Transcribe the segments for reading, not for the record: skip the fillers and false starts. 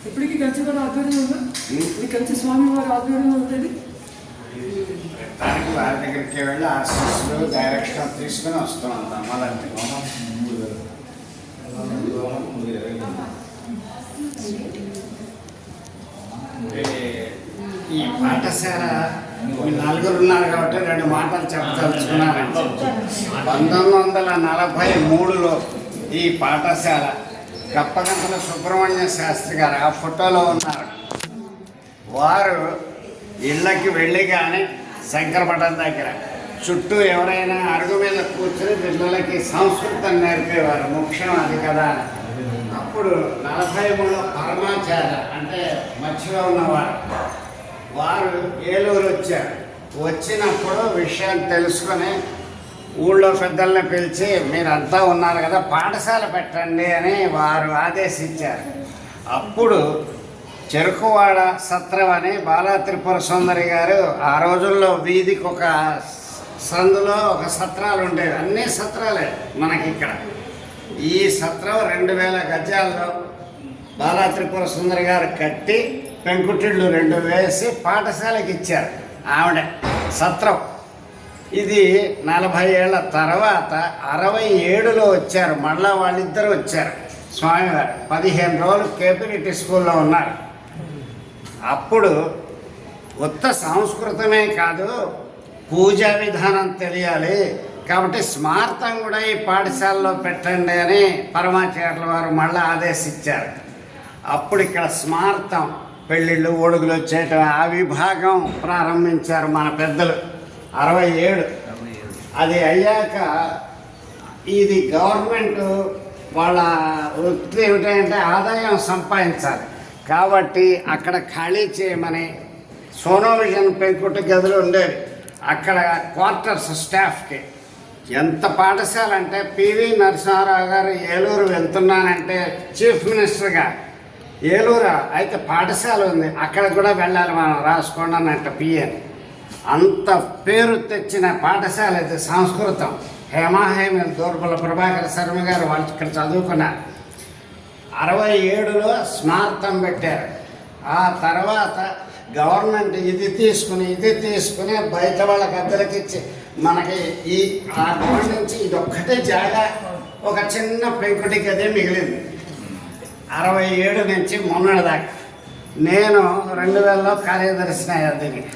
ఇప్పటికీ కంచి వారి ఆధ్వర్యంలో ఉందా? ఈ కంచి స్వామి వారి ఆధ్వర్యంలో ఉండేది దానికి వారి దగ్గరికి వెళ్ళి ఆశీస్సులు డైరెక్షన్ తీసుకుని వస్తూ ఉంటాం. అలాంటి ఈ పాఠశాల నలుగురు ఉన్నారు కాబట్టి రెండు మాటలు చెప్పదలుచుకున్నానండి. 1943లో ఈ పాఠశాల కప్పగంతల సుబ్రహ్మణ్య శాస్త్రి గారు ఆ ఫోటోలో ఉన్నారు. వారు ఇళ్ళకి వెళ్ళి కానీ శంకరపట్నం దగ్గర చుట్టూ ఎవరైనా అరుగు మీద కూర్చొని పిల్లలకి సంస్కృతం నేర్పేవారు. ముఖ్యం అది కదా. అప్పుడు 43లో పరమాచార్య అంటే మధ్యలో ఉన్నవారు వారు ఏలూరు వచ్చారు. వచ్చినప్పుడు విషయం తెలుసుకొని ఊళ్ళో పెద్దల్ని పిలిచి మీరంతా ఉన్నారు కదా పాఠశాల పెట్టండి అని వారు ఆదేశించారు. అప్పుడు చెరుకువాడ సత్రం అని బాలా త్రిపుర సుందరి గారు ఆ రోజుల్లో వీధికి ఒక సందులో ఒక సత్రాలు ఉండేవి. అన్ని సత్రాలే మనకి ఇక్కడ. ఈ సత్రం 2000 గజాల్లో బాలా త్రిపుర సుందరి గారు కట్టి పెంకుటిళ్ళు 2 వేసి పాఠశాలకి ఇచ్చారు. ఆవిడ సత్రం. ఇది 40 ఏళ్ల తర్వాత 67లో వచ్చారు. మళ్ళా వాళ్ళిద్దరూ వచ్చారు స్వామివారు. 15 రోజులు కేపీరెడ్డి స్కూల్లో ఉన్నారు. అప్పుడు ఉత్త సంస్కృతమే కాదు పూజా విధానం తెలియాలి కాబట్టి స్మార్తం కూడా ఈ పాఠశాలలో పెట్టండి అని పరమాచార్యుల వారు మళ్ళీ ఆదేశించారు. అప్పుడు ఇక్కడ స్మార్తం పెళ్ళిళ్ళు ఓడుగులు వచ్చేయటం ఆ విభాగం ప్రారంభించారు మన పెద్దలు 67. అది అయ్యాక ఇది గవర్నమెంట్ వాళ్ళ వృత్తి ఏమిటంటే ఆదాయం సంపాదించాలి కాబట్టి అక్కడ ఖాళీ చేయమని సోనోవిజన్ పెంకుటి గదులు ఉండేవి. అక్కడ క్వార్టర్స్ స్టాఫ్కి ఎంత పాఠశాల అంటే పివి నరసింహారావు గారు ఏలూరు వెళ్తున్నానంటే చీఫ్ మినిస్టర్గా ఏలూరా అయితే పాఠశాల ఉంది అక్కడ కూడా వెళ్ళాలి మనం రాసుకోండి అన్నట్ట పిఎన్. అంత పేరు తెచ్చిన పాఠశాల ఇది సంస్కృతం. హేమాహేమల్ దూర్బల ప్రభాకర శర్మ గారు వాళ్ళు ఇక్కడ చదువుకున్నారు. 67లో స్మార్తం పెట్టారు. ఆ తర్వాత గవర్నమెంట్ ఇది తీసుకుని బయట వాళ్ళ గద్దెలకి ఇచ్చి మనకి ఈ ఆ గోడ నుంచి ఇది ఒక్కటే జాగా ఒక చిన్న పెంకుటి గదే మిగిలింది. 67 నుంచి మొన్నటిదాకా నేను 2000లో కార్యదర్శిని అయ్యా. దీనికి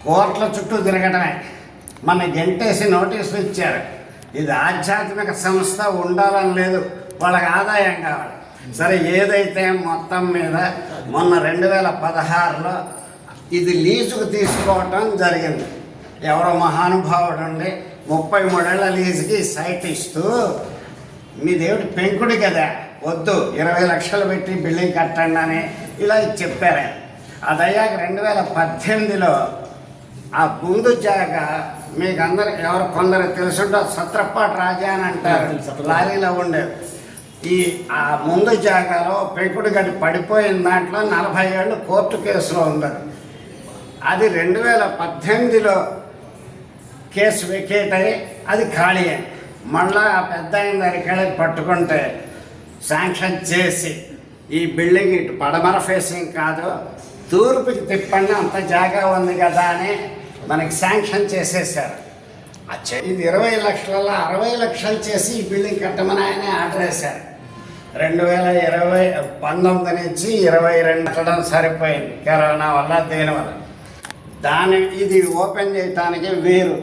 కోర్టుల చుట్టూ తిరగటమే. మన గెంటేసి నోటీసులు ఇచ్చారు. ఇది ఆధ్యాత్మిక సంస్థ ఉండాలని లేదు, వాళ్ళకి ఆదాయం కావాలి. సరే ఏదైతే మొత్తం మీద మొన్న 2016లో ఇది లీజుకు తీసుకోవటం జరిగింది. ఎవరో మహానుభావుడు ఉండి 33 ఏళ్ల లీజుకి సైట్ ఇస్తూ మీదేమిటి పెంకుడు కదా వద్దు 20 లక్షలు పెట్టి బిల్డింగ్ కట్టండి అని ఇలా చెప్పారు. అది అయ్యాక 2018లో ఆ ముందు జాగా మీకు అందరు ఎవరు కొందరు తెలుసుంటే సత్రపాటి రాజా అని అంటారు, లారీలో ఉండేవి. ఆ ముందు జాగాలో పెంకుడు గడి పడిపోయిన దాంట్లో 40 ఏళ్ళు కోర్టు కేసులో ఉంది. అది 2018లో కేసు వెకేట్ అయ్యి అది ఖాళీ అయ్యి మళ్ళా ఆ పెద్ద అయిన దానికి పట్టుకుంటే శాంక్షన్ చేసి ఈ బిల్డింగ్ ఇటు పడమర ఫేసింగ్ కాదు తూర్పుకి తిప్పండి అంత జాగా ఉంది కదా అని మనకి శాంక్షన్ చేసేసారు. ఇది 20 లక్షలలో 60 లక్షలు చేసి ఈ బిల్డింగ్ కట్టమని ఆయనే ఆర్డర్ వేశారు. 2019 నుంచి 22 కట్టడం సరిపోయింది కరోనా వల్ల దేనివల్ల. ఇది ఓపెన్ చేయటానికి వీరు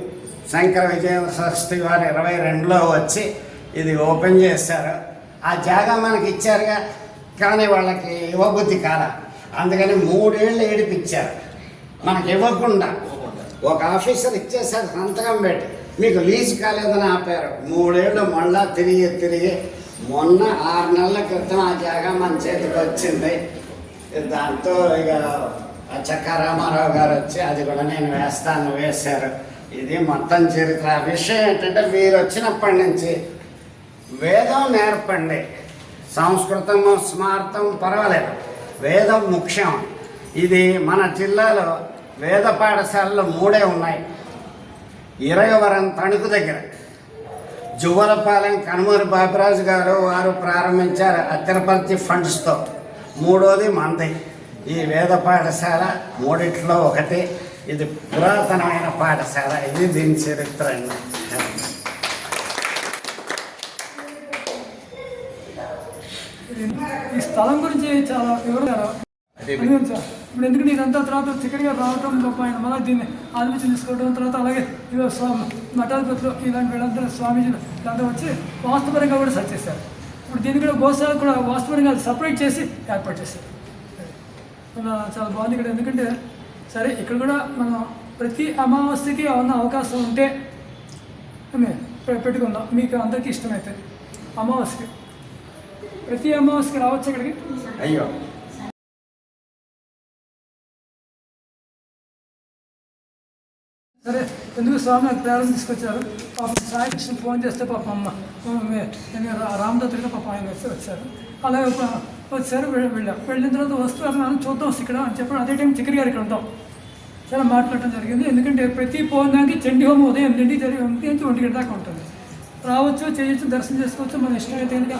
శంకర విజయేంద్ర సరస్వతి వారు 22లో వచ్చి ఇది ఓపెన్ చేశారు. ఆ జాగా మనకి ఇచ్చారుగా కానీ వాళ్ళకి ఇవ్వబుద్ధి కాల. అందుకని 3 ఏళ్ళు ఏడిపించారు మనకి ఇవ్వకుండా. ఒక ఆఫీసర్ ఇచ్చేసారు సంతకం పెట్టి మీకు లీజు కాలేదని ఆపారు. 3 ఏళ్ళు మళ్ళా తిరిగి మొన్న 6 నెలల క్రితం ఆ జాగా మన చేతికి వచ్చింది. దాంతో ఇక చక్క రామారావు గారు వచ్చి అది కూడా నేను వేస్తాను వేశారు. ఇది మొత్తం చరిత్ర. విషయం ఏంటంటే వీరు వచ్చినప్పటి నుంచి వేదం నేర్పండి, సంస్కృతము స్మార్తం పర్వాలేదు, వేదం ముఖ్యం. ఇది మన జిల్లాలో వేద పాఠశాలలో 3 ఉన్నాయి. ఇరగవరం తణుకు దగ్గర జువ్వలపాలెం కనుమూరి బాపిరాజు గారు వారు ప్రారంభించారు తిరుపతి ఫండ్స్తో. మూడోది మంది. ఈ వేద పాఠశాల మూడిట్లో ఒకటి. ఇది పురాతనమైన పాఠశాల. ఇది దీని చరిత్ర అండి. ఈ స్థలం గురించి చాలా వివరంగా ఇప్పుడు ఎందుకంటే ఇదంతా తర్వాత చిక్కడిగా రావటం గొప్ప ఆయన మళ్ళీ దీన్ని ఆలోచన తీసుకోవడం తర్వాత అలాగే ఇదో స్వామి మఠాధిపతులు ఇలాంటి వీళ్ళందరూ స్వామీజీలు ఇదంతా వచ్చి వాస్తుపరంగా కూడా సెర్చ్ చేశారు. ఇప్పుడు దీన్ని కూడా గోశాల కూడా వాస్తుపరంగా సపరేట్ చేసి ఏర్పాటు చేశారు. చాలా బాగుంది ఇక్కడ. ఎందుకంటే సరే ఇక్కడ కూడా మనం ప్రతి అమావాస్యకి ఏమన్నా అవకాశం ఉంటే పెట్టుకుందాం. మీకు అందరికీ ఇష్టమైతే అమావాస్యకి ప్రతి అమావాస్యకి రావచ్చు ఇక్కడికి. అయ్యో సరే ఎందుకు స్వామి నాకు ప్రేరణ తీసుకొచ్చారు. పాపం సాయంకృష్ణ ఫోన్ చేస్తే పాప అమ్మ నేను రామదత్తుడిగా పాప ఆయన వచ్చారు. అలాగే వచ్చారు వెళ్ళిన తర్వాత వస్తున్నారు చూద్దాం ఇక్కడ అని చెప్పడం. అదే టైం చిక్కరి గారు ఇక్కడ ఉంటాం. చాలా మాట్లాడటం జరిగింది. ఎందుకంటే ప్రతి పౌర్ణానికి చండీ హోమం ఉదయం 8 నుంచి 1 గంట దాకా ఉంటుంది. రావచ్చు, చేయొచ్చు, దర్శనం చేసుకోవచ్చు. మన ఇష్టమైతే కనుక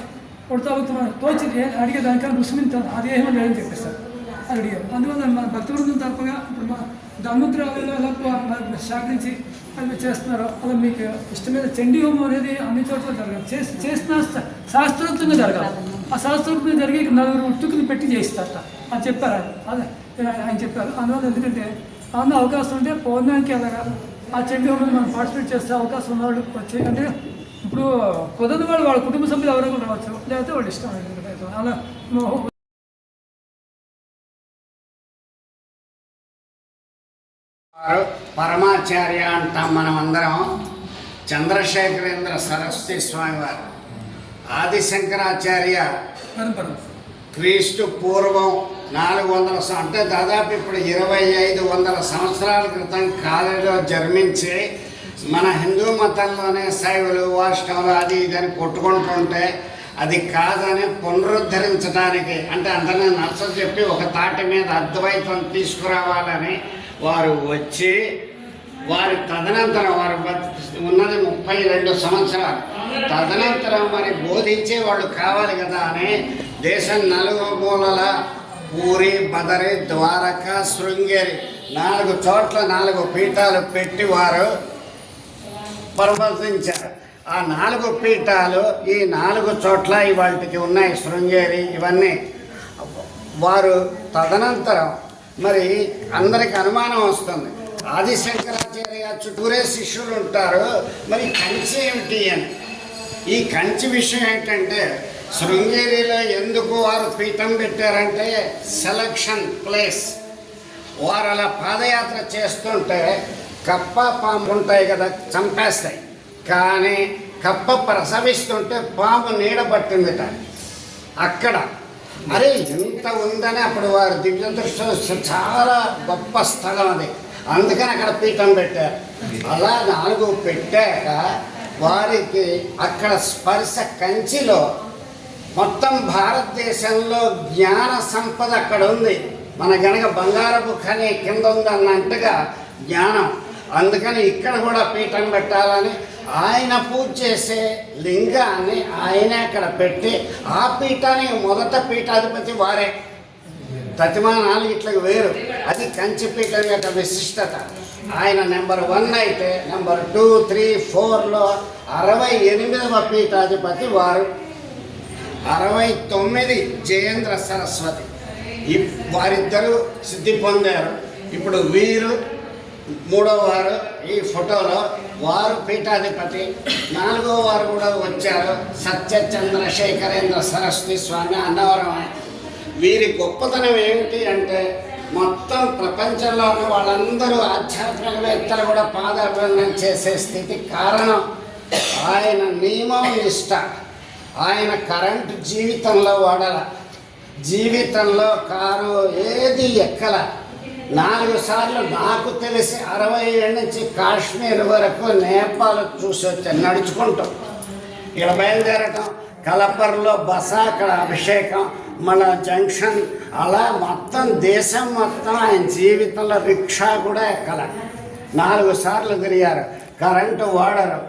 కొడతావచ్చు. మనం తోచి అడిగేదానిక రుసుమిని అదేమో లేదని చెప్పేస్తారు అది అడిగారు. అందువల్ల మన భక్తి బృందం తరపుగా ఇప్పుడు మన ధర్మద్రాలు ఎలా సేకరించి అవి చేస్తున్నారో అలా మీకు ఇష్టమైన చండీ హోమం అనేది అన్ని చోట్ల జరగాలి. చేసిన శాస్త్రోక్తంగా జరగాలి. ఆ శాస్త్రోక్తంగా జరిగి 4 ఉట్టుకుని పెట్టి చేయిస్తారట అని చెప్పారు అదే ఆయన చెప్పారు. అందువల్ల ఎందుకంటే అందులో అవకాశం ఉంటే పౌర్ణానికి అలాగా ఆ చండీ హోమం మనం పార్టిసిపేట్ చేస్తే అవకాశం ఉన్నవాళ్ళు వచ్చి అంటే ఇప్పుడు కుదరని వాళ్ళు వాళ్ళ కుటుంబ సభ్యులు ఎవరైనా రావచ్చు, లేకపోతే వాళ్ళు ఇష్టం అలా. పరమాచార్య అంటాం మనం అందరం. చంద్రశేఖరేంద్ర సరస్వతి స్వామి వారు ఆదిశంకరాచార్య క్రీస్తు పూర్వం 400 అంటే దాదాపు ఇప్పుడు 2500 సంవత్సరాల క్రితం కాలేలో జన్మించి మన హిందూ మతంలోనే శైవులు వైష్ణవులు అది ఇదని కొట్టుకుంటుంటే అది కాదని పునరుద్ధరించడానికి అంటే అందరినీ నచ్చ చెప్పి ఒక తాటి మీద అద్వైతం తీసుకురావాలని వారు వచ్చి వారి తదనంతరం వారు ఉన్నది 32 సంవత్సరాలు. తదనంతరం మరి బోధించే వాళ్ళు కావాలి కదా అని దేశం 4 మూలల పూరి, బదరి, ద్వారక, శృంగేరి 4 చోట్ల 4 పీఠాలు పెట్టి వారు ప్రవర్తించారు. ఆ 4 పీఠాలు ఈ 4 చోట్ల ఇవాళకి ఉన్నాయి. శృంగేరి ఇవన్నీ వారు తదనంతరం మరి అందరికి అనుమానం వస్తుంది. ఆదిశంకరాచార్య చుట్టూరే శిష్యులు ఉంటారు, మరి కంచి ఏమిటి అని. ఈ కంచి విషయం ఏంటంటే శృంగేరిలో ఎందుకు వారు పీఠం పెట్టారంటే సెలక్షన్ ప్లేస్. వారు అలా పాదయాత్ర చేస్తుంటే కప్ప పాము ఉంటాయి కదా, చంపేస్తాయి. కానీ కప్ప ప్రసవిస్తుంటే పాము నీడ పట్టిందిట అక్కడ. అరే ఇంత ఉందని అప్పుడు వారు దివ్య దృష్టి చాలా గొప్ప స్థలం అది, అందుకని అక్కడ పీఠం పెట్టారు. అలా 4 పెట్టాక వారికి అక్కడ స్పర్శ కంచిలో మొత్తం భారతదేశంలో జ్ఞాన సంపద అక్కడ ఉంది. మన గనక బంగారపు ఖని కింద ఉందన్నట్టుగా జ్ఞానం. అందుకని ఇక్కడ కూడా పీఠం పెట్టాలని ఆయన పూజ చేసే లింగాన్ని ఆయనే అక్కడ పెట్టి ఆ పీఠానికి మొదట పీఠాధిపతి వారే. ప్రతిమానాలు ఇట్లా వేరు. అది కంచి పీఠం యొక్క విశిష్టత. ఆయన నెంబర్ 1 అయితే నెంబర్ 2, 3, 4లో 68వ పీఠాధిపతి వారు. 69 జయేంద్ర సరస్వతి వారిద్దరూ సిద్ధి పొందారు. ఇప్పుడు వీరు 3వ వారు ఈ ఫోటోలో వారు పీఠాధిపతి. 4వ వారు కూడా వచ్చారు, సత్య చంద్రశేఖరేంద్ర సరస్వతి స్వామి అన్నవరం. వీరి గొప్పతనం ఏమిటి అంటే మొత్తం ప్రపంచంలో ఉన్న వాళ్ళందరూ ఆధ్యాత్మికవేత్తలు కూడా పాదాభివందనం చేసే స్థితి కారణం ఆయన నియమం నిష్ట. ఆయన కరెంటు జీవితంలో వాడాల, జీవితంలో కారు ఏది ఎక్కల. 4 సార్లు నాకు తెలిసి 60 ఏళ్ళ నుంచి కాశ్మీర్ వరకు నేపాల్ చూసి వచ్చాను నడుచుకుంటాం. ఇక్కడ బయలుదేరటం, కలపర్లో బస, అక్కడ అభిషేకం, మన జంక్షన్, అలా మొత్తం దేశం మొత్తం ఆయన జీవితంలో రిక్షా కూడా ఎక్కల. 4 సార్లు తిరిగారు. కరెంటు వాడరు.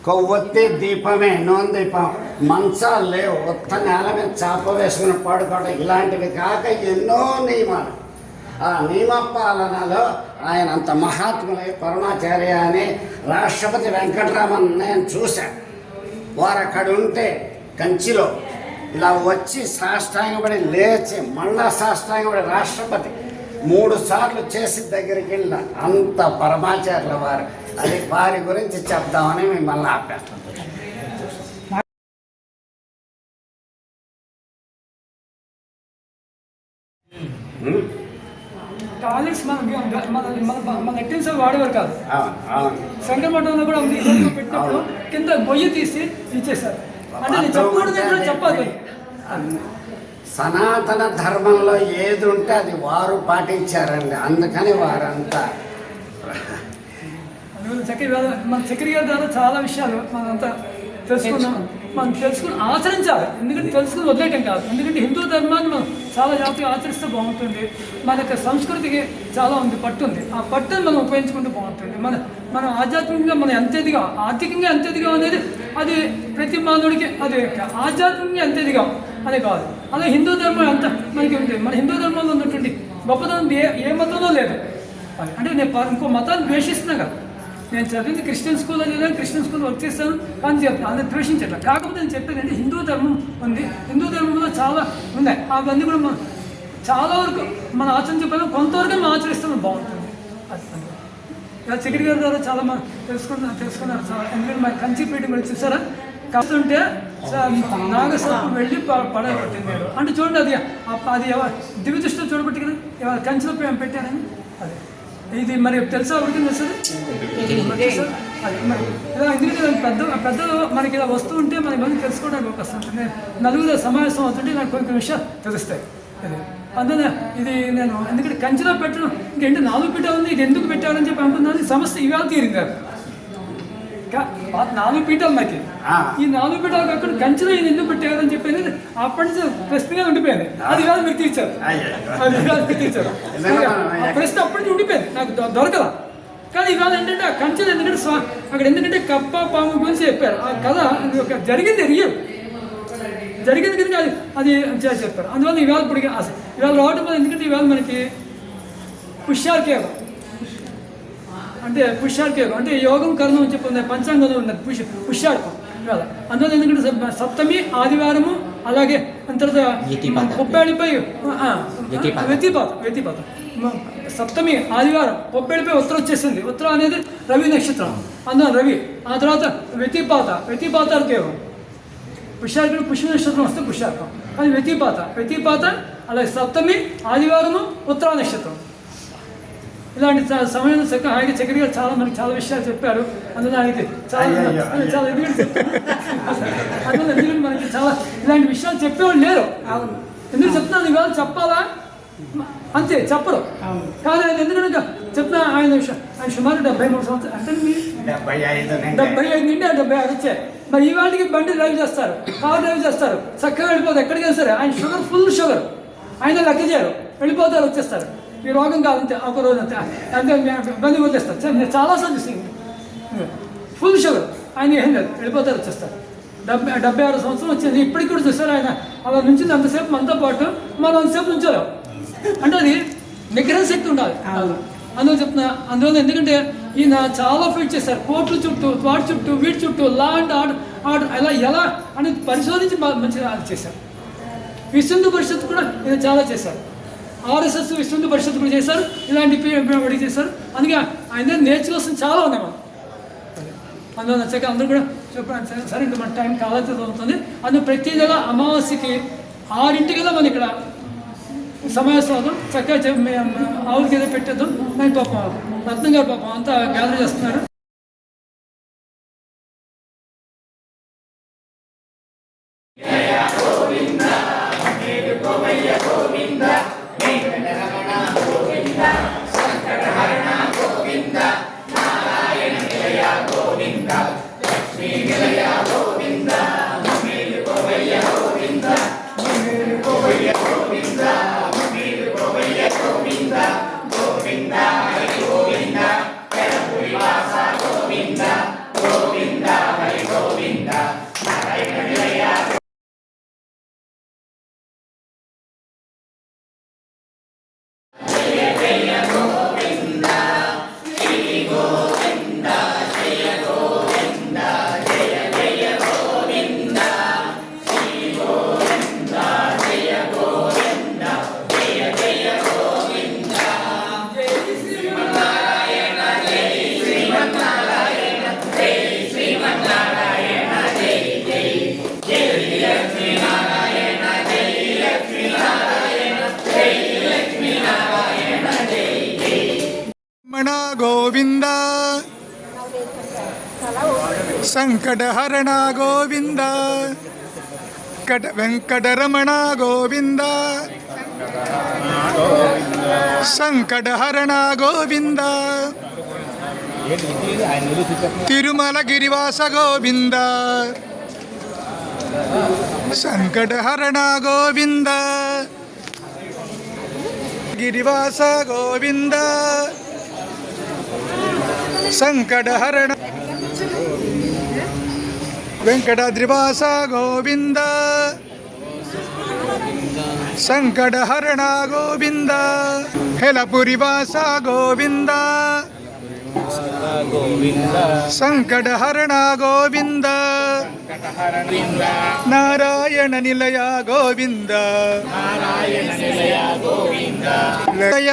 కొవ్వొత్తి దీపమే నూనె దీపం, మంచాలు లేవు, ఉత్త నేల మీద చాప వేసుకుని పడుకోవడం, ఇలాంటివి కాక ఎన్నో నియమాలు. ఆ నియమ పాలనలో ఆయన అంత మహాత్ములై పరమాచార్య అని రాష్ట్రపతి వెంకటరామన్ నేను చూశాను. వారు అక్కడ ఉంటే కంచిలో ఇలా వచ్చి సాష్టాంగపడి లేచి మళ్ళా సాష్టాంగపడి రాష్ట్రపతి 3 సార్లు చేసి దగ్గరికి వెళ్ళిన అంత పరమాచార్యుల వారు. అది వారి గురించి చెప్దామని మిమ్మల్ని ఆపాను. టాయిలెట్స్ మన నెట్టిన్స్ వాడేవారు కాదు. శంకరమఠంలో కూడా పెట్టినప్పుడు కింద గొయ్యి తీసి ఇచ్చేసారు. అంటే నేను చెప్పకూడదు చెప్పాలి. సనాతన ధర్మంలో ఏది ఉంటే అది వారు పాటించారండి. అందుకని వారంతా మన చక్రి గారి ద్వారా చాలా విషయాలు మనంతా తెలుసుకున్నాం. మనం తెలుసుకుని ఆచరించాలి. ఎందుకంటే తెలుసుకుని వదిలేయటం కాదు. ఎందుకంటే హిందూ ధర్మాన్ని మనం చాలా జాగ్రత్తగా ఆచరిస్తే బాగుంటుంది. మనకి సంస్కృతికి చాలా ఉంది, పట్టుంది. ఆ పట్టుని మనం ఉపయోగించుకుంటే బాగుంటుంది. మనం ఆధ్యాత్మికంగా మనం ఎంత ఎదిగా, ఆర్థికంగా ఎంత ఎదిగా అనేది అది ప్రతి మానవుడికి అది ఆధ్యాత్మికంగా ఎంత ఎదిగా అదే కాదు. అలా హిందూ ధర్మం ఎంత మనకి ఉంది. మన హిందూ ధర్మంలో ఉన్నటువంటి గొప్పతనం ఏ మతంలో లేదు. అంటే నేను ఇంకో మతాన్ని ద్వేషిస్తున్నా కదా. నేను చదివింది క్రిస్టియన్ స్కూల్లో చదివాను, క్రిస్టియన్ స్కూల్లో వర్క్ చేస్తాను కానీ చెప్తాను, అది ద్వేషించట్లా. కాకపోతే నేను చెప్పేది అంటే హిందూ ధర్మం ఉంది. హిందూ ధర్మంలో చాలా ఉన్నాయి. అవన్నీ కూడా మనం చాలా వరకు మనం ఆచరించకపోయినా కొంతవరకు మనం ఆచరిస్తాం, బాగుంటుంది. అది చక్రి గారి ద్వారా చాలా మనం తెలుసుకున్నారు చాలా. ఎందుకంటే మన కంచి పీఠం కూడా చూసారా, కాస్తుంటే నాగసర్పం వెళ్ళి పడగొట్టింది. అంటే చూడండి, అది దివ్య దృష్టిలో చూడబట్టి కదా కంచిలో పెట్టారని. అదే ఇది మరి తెలుసా ఉడికి వస్తుంది. అది మరి ఇలా ఎందుకంటే పెద్దలు మనకి ఇలా వస్తూ ఉంటే మనకి మళ్ళీ తెలుసుకోవడానికి ఒక వస్తుంది. నలుగురు సమావేశం అవుతుంటే నాకు కొన్ని విషయాలు తెలుస్తాయి. అది అందులో ఇది నేను ఎందుకంటే కంచిలో పెట్టడం ఇంకేంటి 4 పీఠాలు ఉంది, ఇది ఎందుకు పెట్టారని చెప్పి అనుకున్నాను. సమస్య ఇవాళ తీరింది. 4 పీఠాలు నాకు ఈ 4 పీఠాలు అక్కడ కంచిలో ఇది ఎందుకు పెట్టారని చెప్పేది అప్పటి నుంచి ప్రశ్నగా ఉండిపోయింది. అది ఇవాళ మీరు తీర్చారు. ఆ ప్రశ్న అప్పటి నుంచి ఉండిపోయింది, నాకు దొరకదా. కానీ ఇవాళ ఏంటంటే ఆ కంచెలు ఎందుకంటే అక్కడ ఎందుకంటే కప్ప పాము గురించి చెప్పారు. ఆ కథ జరిగింది, రియల్ జరిగింది కనుక అది చెప్పారు. అందువల్ల ఇవాళ ఇప్పుడు ఇవాళ రావడం వల్ల ఎందుకంటే ఇవాళ మనకి పుష్యార్కేవ అంటే పుష్యార్కేవ అంటే యోగం కర్మం అని చెప్పి పంచాంగంలో ఉన్నది పుష్యార్కం ఇవాళ. అందువల్ల ఎందుకంటే సప్తమి ఆదివారము అలాగే తర్వాత 30పై వ్యతిపాతం సప్తమి ఆదివారం 30పై ఉత్తరం వచ్చేసింది. ఉత్తరం అనేది రవి నక్షత్రం, అందువల్ల రవి. ఆ తర్వాత వ్యతిపాతార్కేవం పుష్యార్కం పుష్య నక్షత్రం వస్తే పుష్యార్కం, అది వ్యతిపాత అలాగే సప్తమి ఆదివారము ఉత్తరా నక్షత్రం. ఇలాంటి సమయంలో హాయిగా చక్రి గారు మనకి చాలా విషయాలు చెప్పారు. అందులో ఆయనకి చాలా ఎందుకంటే మనకి చాలా ఇలాంటి విషయాలు చెప్పేవాళ్ళు లేరు. ఎందుకు చెప్తున్నాను ఇవాళ చెప్పాలా అంతే చెప్పరు. కానీ ఆయన ఎందుకంటే చెప్తున్నా ఆయన సుమారు 73 సంవత్సరాలు అంటే 75 నుండి 76 వచ్చాయి. మరి ఈ వాళ్ళకి బండి డ్రైవ్ చేస్తారు, కార్ డ్రైవ్ చేస్తారు, చక్కగా వెళ్ళిపోతారు. ఎక్కడికి వెళ్తారు ఆయన ఫుల్ షుగర్ ఆయన లెక్క చేయరు, వెళ్ళిపోతారు, వచ్చేస్తారు. ఈ రోగం కాదంతే ఒక రోజు అంతే బండి వదిలేస్తారు. నేను చాలాసార్లు చూసి ఫుల్ షుగర్ ఆయన ఏం లేదు, వెళ్ళిపోతారు, వచ్చేస్తారు. 76 సంవత్సరం వచ్చింది. ఇప్పటికి కూడా చూస్తారు ఆయన అలా నుంచి అంతసేపు మనతో పాటు మనం అంతసేపు నుంచోలేం. అంటే అది నిగ్రహ శక్తి ఉండాలి. అందులో చెప్తున్నా. అందువల్ల ఎందుకంటే ఈయన చాలా ఫైట్ చేశారు, కోర్టుల చుట్టూ, వాటి చుట్టూ, వీటి చుట్టూ, లా అండ్ ఆర్డర్ ఎలా అనేది పరిశోధించి మంచిగా అది చేశారు. విశ్వ పరిషత్ కూడా ఈయన చాలా చేశారు. RSS విశ్వ పరిషత్ కూడా చేశారు, ఇలాంటి అడిగి చేశారు. అందుకే ఆయన నేర్చుకోవాల్సిన చాలా ఉన్నాయి మనం. అందులో నచ్చాక అందరూ కూడా చెప్పాను. సరే ఇంకా మన టైం కావాల్సి అవుతుంది. అందులో ప్రతి నెల అమావాస్యకి 6 మనం ఇక్కడ సమావేశం చక్కగా ఆవులకి ఏదో పెట్టేద్దాం. నేను పాపం రత్నం గారు పాపం అంతా గ్యాదర్ చేస్తున్నారు. గోవింద హరి సంకటహరణ గోవింద వెంకటరమణ గోవింద సంకటహరణ గోవింద తిరుమల గిరివాస గోవింద సంకటహరణ గోవింద గిరివాస గోవింద సంకటహరణ వెంకటాద్రివాస గోవింద సంకటహరణ గోవింద హెలపురివాస గోవింద సంకటహరణ గోవింద నారాయణ నిలయ గోవింద నిలయ